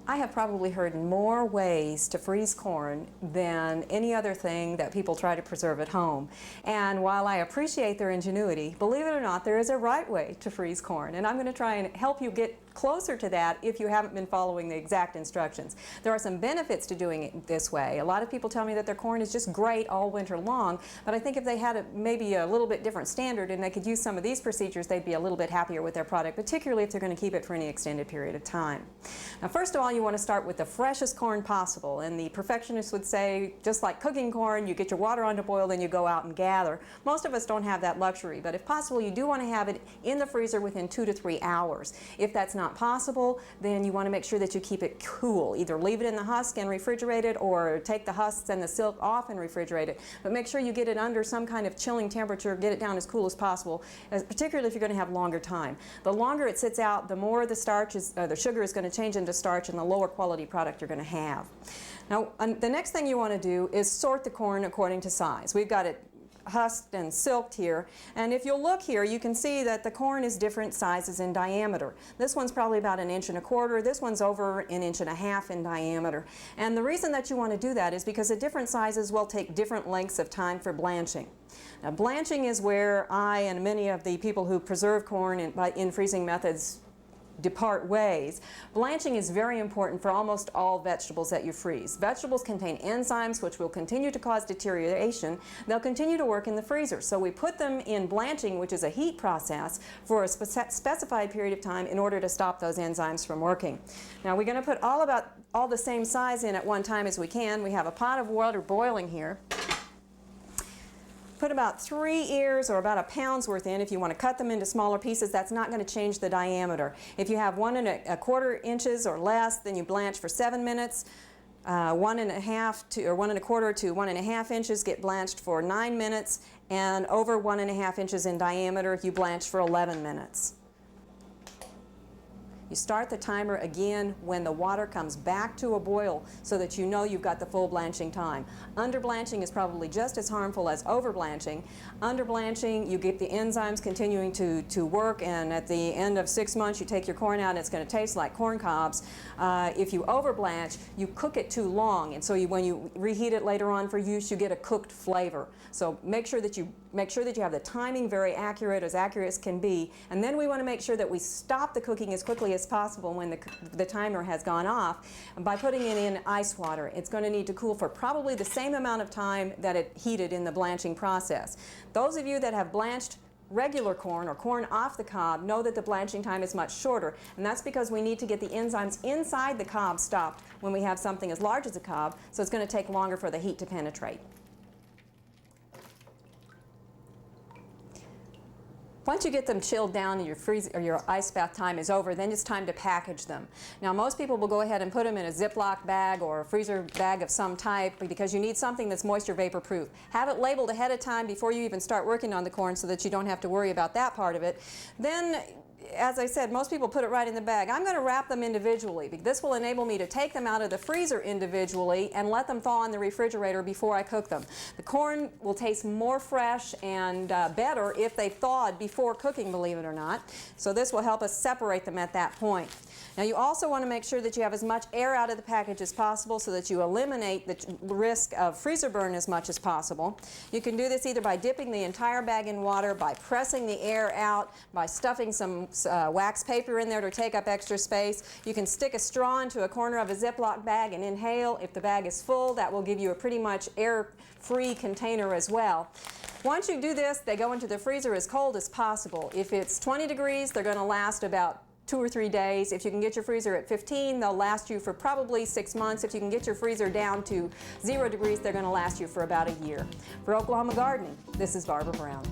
I have probably heard more ways to freeze corn than any other thing that people try to preserve at home. And while I appreciate their ingenuity, believe it or not, there is a right way to freeze corn. And I'm going to try and help you get closer to that if you haven't been following the exact instructions. There are some benefits to doing it this way. A lot of people tell me that their corn is just great all winter long, but I think if they had maybe a little bit different standard and they could use some of these procedures, they'd be a little bit happier with their product, particularly if they're going to keep it for any extended period of time. Now, first of all, you want to start with the freshest corn possible, and the perfectionists would say, just like cooking corn, you get your water on to boil, then you go out and gather. Most of us don't have that luxury, but if possible, you do want to have it in the freezer within 2 to 3 hours. If that's not possible, then you want to make sure that you keep it cool. Either leave it in the husk and refrigerate it, or take the husks and the silk off and refrigerate it. But make sure you get it under some kind of chilling temperature, get it down as cool as possible, particularly if you're going to have longer time. The longer it sits out, the more the starch is, the sugar is going to change into starch, and the lower quality product you're going to have. Now, the next thing you want to do is sort the corn according to size. We've got it husked and silked here, and if you'll look here, you can see that the corn is different sizes in diameter. This one's probably about 1.25 inches, this one's over 1.5 inches in diameter. And the reason that you want to do that is because the different sizes will take different lengths of time for blanching. Now, blanching is where I and many of the people who preserve corn in freezing methods depart ways. Blanching is very important for almost all vegetables that you freeze. Vegetables contain enzymes which will continue to cause deterioration. They'll continue to work in the freezer. So we put them in blanching, which is a heat process, for a specified period of time in order to stop those enzymes from working. Now, we're going to put all the same size in at one time as we can. We have a pot of water boiling here. Put about 3 ears or about a pound's worth in. If you want to cut them into smaller pieces, that's not going to change the diameter. If you have 1.25 inches or less, then you blanch for 7 minutes. 1.25 to 1.5 inches get blanched for 9 minutes, and over 1.5 inches in diameter, you blanch for 11 minutes. You start the timer again when the water comes back to a boil so that you know you've got the full blanching time. Underblanching is probably just as harmful as overblanching. Underblanching, you get the enzymes continuing to work, and at the end of 6 months you take your corn out and it's going to taste like corn cobs. If you overblanch, you cook it too long, and so when you reheat it later on for use, you get a cooked flavor. So make sure that you have the timing very accurate as can be, and then we want to make sure that we stop the cooking as quickly as possible when the timer has gone off by putting it in ice water. It's going to need to cool for probably the same amount of time that it heated in the blanching process. Those of you that have blanched regular corn or corn off the cob know that the blanching time is much shorter, and that's because we need to get the enzymes inside the cob stopped when we have something as large as a cob, so it's going to take longer for the heat to penetrate. Once you get them chilled down and your ice bath time is over, then it's time to package them. Now, most people will go ahead and put them in a Ziploc bag or a freezer bag of some type because you need something that's moisture vapor proof. Have it labeled ahead of time before you even start working on the corn so that you don't have to worry about that part of it. Then, as I said, most people put it right in the bag. I'm going to wrap them individually. This will enable me to take them out of the freezer individually and let them thaw in the refrigerator before I cook them. The corn will taste more fresh and better if they thawed before cooking, believe it or not. So this will help us separate them at that point. Now, you also want to make sure that you have as much air out of the package as possible so that you eliminate the risk of freezer burn as much as possible. You can do this either by dipping the entire bag in water, by pressing the air out, by stuffing some wax paper in there to take up extra space. You can stick a straw into a corner of a Ziploc bag and inhale. If the bag is full, that will give you a pretty much air-free container as well. Once you do this, they go into the freezer as cold as possible. If it's 20 degrees, they're going to last about 2 or 3 days. If you can get your freezer at 15, they'll last you for probably 6 months. If you can get your freezer down to 0 degrees, they're going to last you for about a year. For Oklahoma Gardening, this is Barbara Brown.